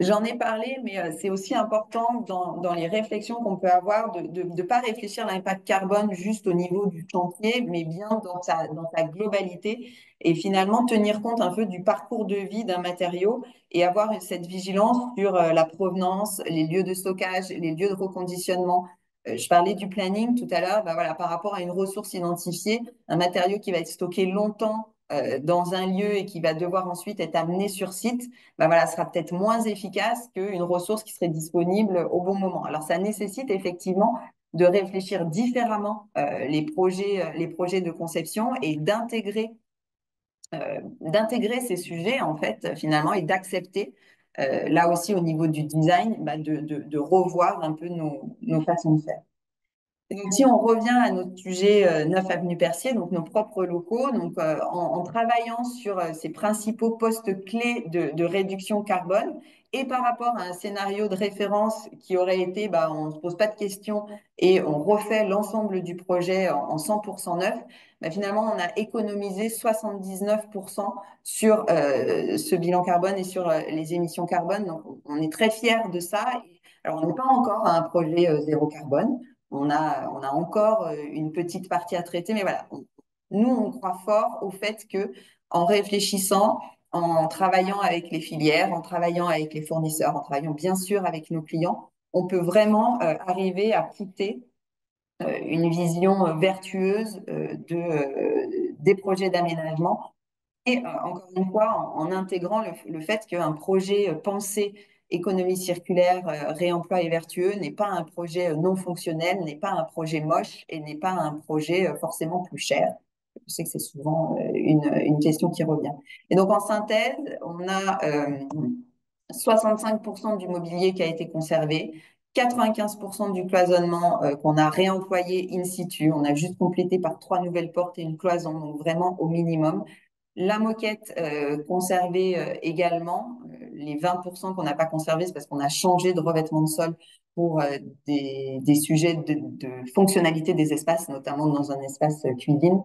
J'en ai parlé, mais c'est aussi important dans les réflexions qu'on peut avoir de ne pas réfléchir à l'impact carbone juste au niveau du chantier, mais bien dans sa globalité et finalement tenir compte un peu du parcours de vie d'un matériau et avoir cette vigilance sur la provenance, les lieux de stockage, les lieux de reconditionnement. Je parlais du planning tout à l'heure, bah voilà, par rapport à une ressource identifiée, un matériau qui va être stocké longtemps dans un lieu et qui va devoir ensuite être amené sur site, ben voilà, sera peut-être moins efficace qu'une ressource qui serait disponible au bon moment. Alors, ça nécessite effectivement de réfléchir différemment les projets de conception et d'intégrer ces sujets, en fait, finalement, et d'accepter, là aussi au niveau du design, ben de revoir un peu nos façons de faire. Et donc, si on revient à notre sujet 9 avenue Percier, donc nos propres locaux, donc en travaillant sur ces principaux postes clés de réduction carbone et par rapport à un scénario de référence qui aurait été, bah, on ne se pose pas de questions et on refait l'ensemble du projet en 100% neuf, bah, finalement, on a économisé 79% sur ce bilan carbone et sur les émissions carbone. Donc, on est très fiers de ça. Alors, on n'est pas encore à un projet zéro carbone. On a encore une petite partie à traiter, mais voilà. Nous, on croit fort au fait que, en réfléchissant, en travaillant avec les filières, en travaillant avec les fournisseurs, en travaillant bien sûr avec nos clients, on peut vraiment arriver à quitter une vision vertueuse des projets d'aménagement et encore une fois, en intégrant le fait qu'un projet pensé économie circulaire, réemploi et vertueux n'est pas un projet non fonctionnel, n'est pas un projet moche et n'est pas un projet forcément plus cher. Je sais que c'est souvent une question qui revient. Et donc, en synthèse, on a 65% du mobilier qui a été conservé, 95% du cloisonnement qu'on a réemployé in situ. On a juste complété par 3 nouvelles portes et une cloison, donc vraiment au minimum. La moquette conservée également. Les 20% qu'on n'a pas conservé, c'est parce qu'on a changé de revêtement de sol pour des sujets de fonctionnalité des espaces, notamment dans un espace cuisine.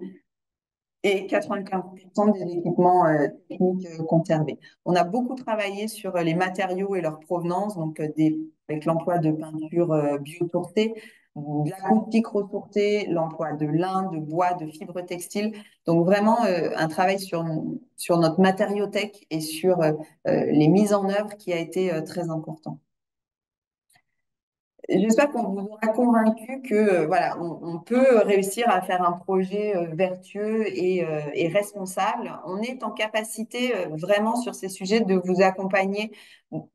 Et 95% des équipements techniques conservés. On a beaucoup travaillé sur les matériaux et leur provenance, donc avec l'emploi de peinture biosourcée, de l'acoustique ressourcée, l'emploi de lin, de bois, de fibres textiles. Donc vraiment un travail sur notre matériothèque et sur les mises en œuvre qui a été très important. J'espère qu'on vous aura convaincu que voilà, on peut réussir à faire un projet vertueux et responsable. On est en capacité vraiment sur ces sujets de vous accompagner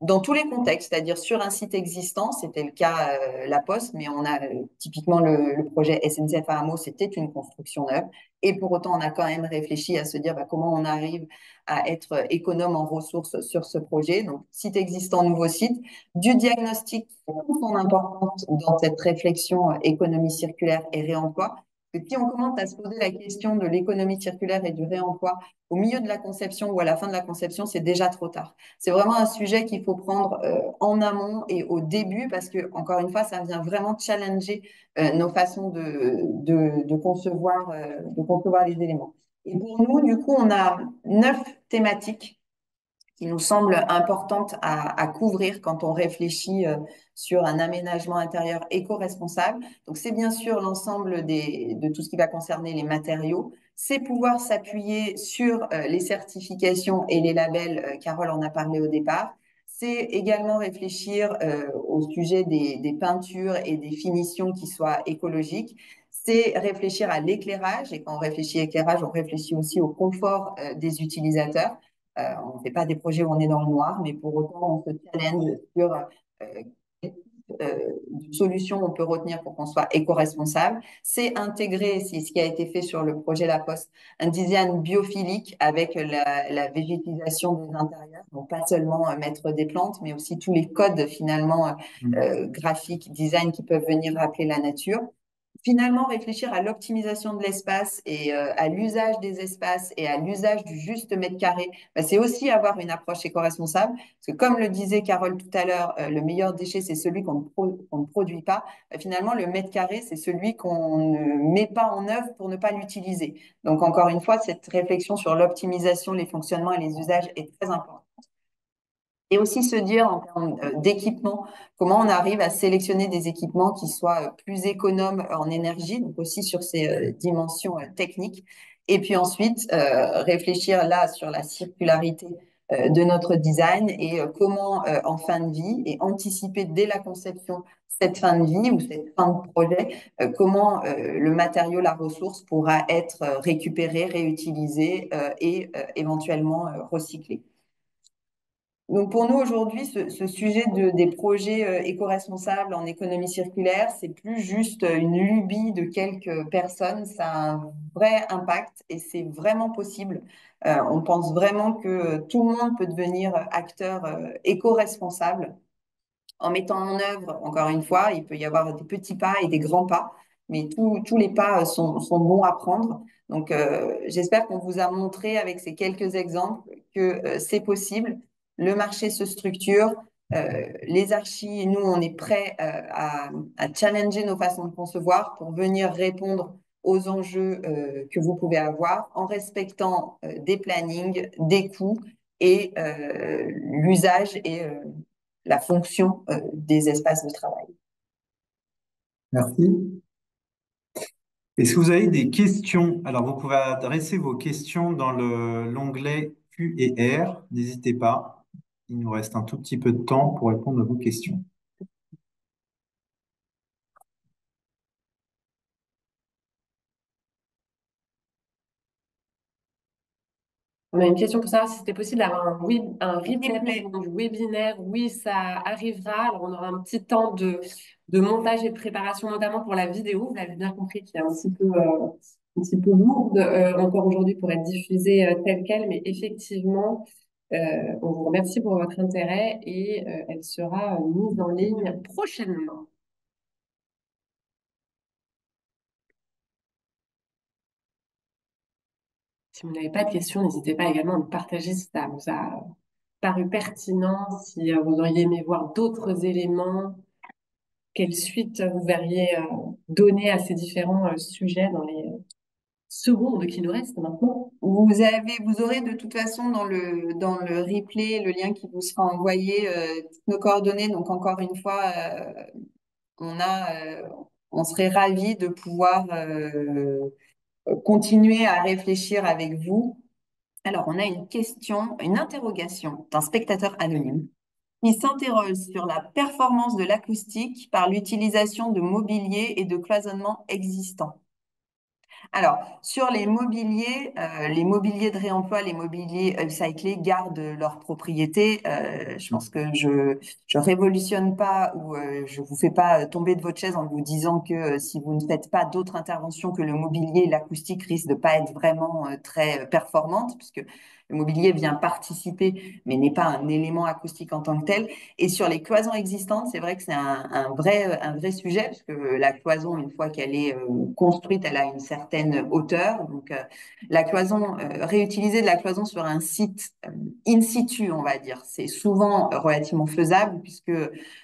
dans tous les contextes, c'est-à-dire sur un site existant, c'était le cas La Poste, mais on a typiquement le projet SNCF à Hameau, c'était une construction neuve. Et pour autant, on a quand même réfléchi à se dire bah, comment on arrive à être économe en ressources sur ce projet. Donc, site existant, nouveau site, du diagnostic son importance dans cette réflexion économie circulaire et réemploi. Que si on commence à se poser la question de l'économie circulaire et du réemploi au milieu de la conception ou à la fin de la conception, c'est déjà trop tard. C'est vraiment un sujet qu'il faut prendre en amont et au début parce que, encore une fois, ça vient vraiment challenger nos façons de concevoir les éléments. Et pour nous, du coup, on a 9 thématiques qui nous semblent importantes à couvrir quand on réfléchit sur un aménagement intérieur éco-responsable. Donc, c'est bien sûr l'ensemble de tout ce qui va concerner les matériaux. C'est pouvoir s'appuyer sur les certifications et les labels. Carole en a parlé au départ. C'est également réfléchir au sujet des peintures et des finitions qui soient écologiques. c'est réfléchir à l'éclairage. Et quand on réfléchit à l'éclairage, on réfléchit aussi au confort des utilisateurs. On ne fait pas des projets où on est dans le noir, mais pour autant, on se challenge sur de solutions on peut retenir pour qu'on soit éco-responsable. C'est intégrer, c'est ce qui a été fait sur le projet La Poste, un design biophilique avec la végétisation des intérieurs. Donc, pas seulement mettre des plantes, mais aussi tous les codes finalement graphiques, design qui peuvent venir rappeler la nature. Finalement, réfléchir à l'optimisation de l'espace et à l'usage des espaces et à l'usage du juste mètre carré, bah, c'est aussi avoir une approche éco-responsable. Parce que comme le disait Carole tout à l'heure, le meilleur déchet, c'est celui qu'on ne produit pas. Bah, finalement, le mètre carré, c'est celui qu'on ne met pas en œuvre pour ne pas l'utiliser. Donc, encore une fois, cette réflexion sur l'optimisation, les fonctionnements et les usages est très importante. Et aussi se dire en termes d'équipement, comment on arrive à sélectionner des équipements qui soient plus économes en énergie, donc aussi sur ces dimensions techniques. Et puis ensuite, réfléchir là sur la circularité de notre design et comment en fin de vie et anticiper dès la conception cette fin de vie ou cette fin de projet, comment le matériau, la ressource pourra être récupéré, réutilisé et éventuellement recyclé. Donc pour nous aujourd'hui, ce sujet des projets éco-responsables en économie circulaire, c'est plus juste une lubie de quelques personnes, ça a un vrai impact et c'est vraiment possible. On pense vraiment que tout le monde peut devenir acteur éco-responsable en mettant en œuvre, encore une fois, il peut y avoir des petits pas et des grands pas, mais tous les pas sont bons à prendre. Donc, j'espère qu'on vous a montré avec ces quelques exemples que c'est possible. Le marché se structure. Les archis, nous, on est prêts à challenger nos façons de concevoir pour venir répondre aux enjeux que vous pouvez avoir en respectant des plannings, des coûts et l'usage et la fonction des espaces de travail. Merci. Est-ce que vous avez des questions? Alors, vous pouvez adresser vos questions dans l'onglet Q et R. N'hésitez pas. Il nous reste un tout petit peu de temps pour répondre à vos questions. On a une question pour savoir si c'était possible d'avoir un replay du webinaire. Oui, ça arrivera. Alors, on aura un petit temps de montage et de préparation, notamment pour la vidéo. Vous l'avez bien compris, qui est un petit peu lourde encore aujourd'hui pour être diffusée telle quelle. Mais effectivement, on vous remercie pour votre intérêt et elle sera mise en ligne prochainement. Si vous n'avez pas de questions, n'hésitez pas également à me partager si ça vous a paru pertinent, si vous auriez aimé voir d'autres éléments, quelle suite vous verriez donner à ces différents sujets dans les secondes qui nous restent maintenant. Vous aurez de toute façon dans le replay le lien qui vous sera envoyé, toutes nos coordonnées. Donc encore une fois, on serait ravis de pouvoir continuer à réfléchir avec vous. Alors, on a une interrogation d'un spectateur anonyme qui s'interroge sur la performance de l'acoustique par l'utilisation de mobilier et de cloisonnement existants. Alors, sur les mobiliers de réemploi, les mobiliers upcyclés gardent leurs propriétés. Je pense que je révolutionne pas ou je vous fais pas tomber de votre chaise en vous disant que si vous ne faites pas d'autres interventions que le mobilier, l'acoustique risque de pas être vraiment très performante, puisque le mobilier vient participer, mais n'est pas un élément acoustique en tant que tel. Et sur les cloisons existantes, c'est vrai que c'est un vrai sujet, parce que la cloison, une fois qu'elle est construite, elle a une certaine hauteur. Donc, réutiliser de la cloison sur un site in situ, on va dire, c'est souvent relativement faisable, puisque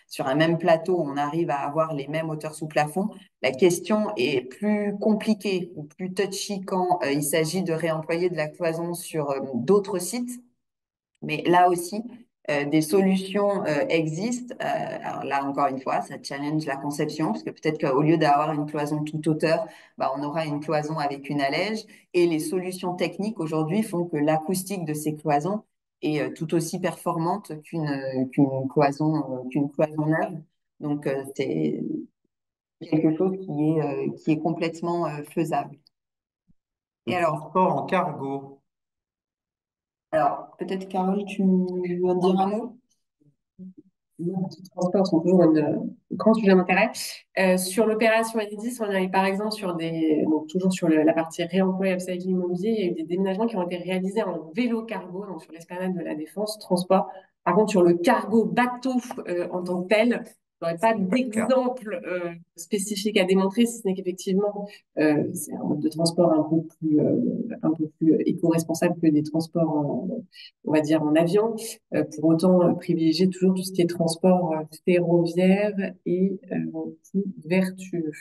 sur un même plateau, on arrive à avoir les mêmes hauteurs sous plafond. La question est plus compliquée ou plus touchy quand il s'agit de réemployer de la cloison sur d'autres sites. Mais là aussi, des solutions existent. Alors là, encore une fois, ça challenge la conception, parce que peut-être qu'au lieu d'avoir une cloison toute hauteur, bah, on aura une cloison avec une allège. Et les solutions techniques aujourd'hui font que l'acoustique de ces cloisons est tout aussi performante qu'une cloison neuve. Donc, quelque chose qui est complètement faisable. Le Et alors, transport en cargo. peut-être Carole, tu veux en dire un mot? Les transports sont toujours un grand sujet d'intérêt. Sur l'opération Enedis, on est par exemple donc toujours sur la partie réemploi et upcycling immobilier, il y a eu des déménagements qui ont été réalisés en vélo cargo, donc sur l'esplanade de la Défense, transport. Par contre, sur le cargo bateau en tant que tel, je n'aurais pas d'exemple spécifique à démontrer, si ce n'est qu'effectivement, c'est un mode de transport un peu plus éco-responsable que des transports, on va dire, en avion. Pour autant, privilégier toujours tout ce qui est transport ferroviaire et plus vertueux.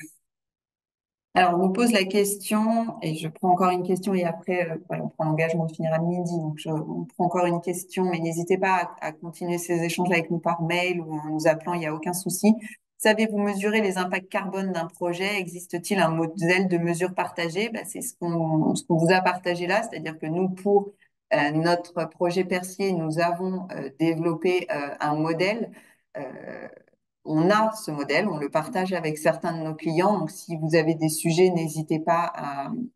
Alors, on nous pose la question, et je prends encore une question, et après, on prend l'engagement de finir à midi, donc on prend encore une question, mais n'hésitez pas à continuer ces échanges avec nous par mail ou en nous appelant, il n'y a aucun souci. Savez-vous mesurer les impacts carbone d'un projet? Existe-t-il un modèle de mesure partagé? C'est ce qu'on vous a partagé là, c'est-à-dire que nous, pour notre projet Percier, nous avons développé un modèle. On a ce modèle, on le partage avec certains de nos clients. Donc, si vous avez des sujets, n'hésitez pas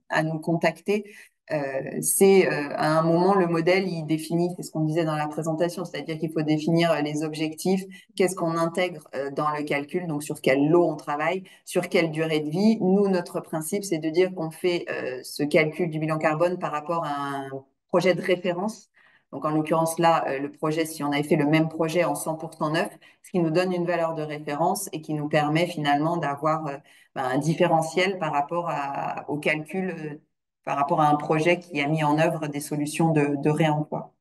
à nous contacter. À un moment, le modèle, il définit, c'est ce qu'on disait dans la présentation, c'est-à-dire qu'il faut définir les objectifs, qu'est-ce qu'on intègre dans le calcul, donc sur quel lot on travaille, sur quelle durée de vie. Nous, notre principe, c'est de dire qu'on fait ce calcul du bilan carbone par rapport à un projet de référence. Donc, en l'occurrence, là, le projet, si on avait fait le même projet en 100% neuf, ce qui nous donne une valeur de référence et qui nous permet finalement d'avoir un différentiel par rapport au calcul, par rapport à un projet qui a mis en œuvre des solutions de réemploi.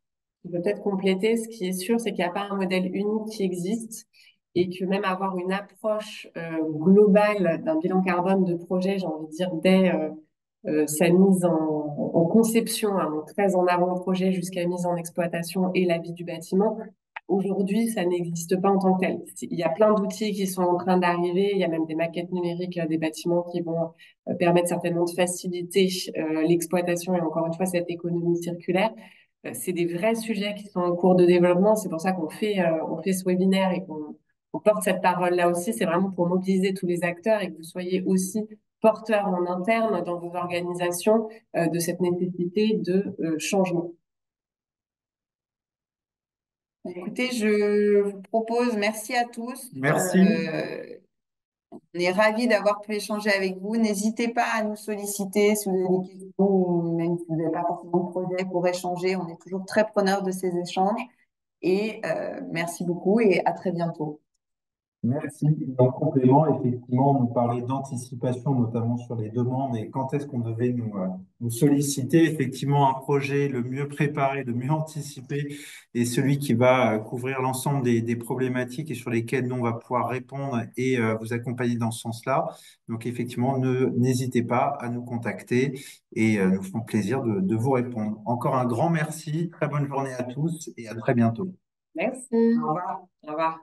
Je peux peut-être compléter. Ce qui est sûr, c'est qu'il n'y a pas un modèle unique qui existe et que même avoir une approche globale d'un bilan carbone de projet, j'ai envie de dire, dès sa mise en conception, hein, donc très en avant projet jusqu'à mise en exploitation et la vie du bâtiment, aujourd'hui, ça n'existe pas en tant que tel. Il y a plein d'outils qui sont en train d'arriver. Il y a même des maquettes numériques des bâtiments qui vont permettre certainement de faciliter l'exploitation et encore une fois cette économie circulaire. C'est des vrais sujets qui sont en cours de développement. C'est pour ça on fait ce webinaire et qu'on porte cette parole-là aussi. C'est vraiment pour mobiliser tous les acteurs et que vous soyez aussi porteurs en interne dans vos organisations de cette nécessité de changement. Écoutez, je vous propose, merci à tous. Merci. On est ravis d'avoir pu échanger avec vous. N'hésitez pas à nous solliciter si vous avez des questions ou même si vous n'avez pas forcément de projet pour échanger. On est toujours très preneurs de ces échanges. Et merci beaucoup et à très bientôt. Merci. En complément, effectivement, on nous parlait d'anticipation, notamment sur les demandes et quand est-ce qu'on devait nous solliciter. Effectivement, un projet le mieux préparé, le mieux anticipé est celui qui va couvrir l'ensemble des problématiques et sur lesquelles nous, on va pouvoir répondre et vous accompagner dans ce sens-là. Donc, effectivement, n'hésitez pas à nous contacter et nous ferons plaisir de vous répondre. Encore un grand merci, très bonne journée à tous et à très bientôt. Merci. Au revoir. Au revoir.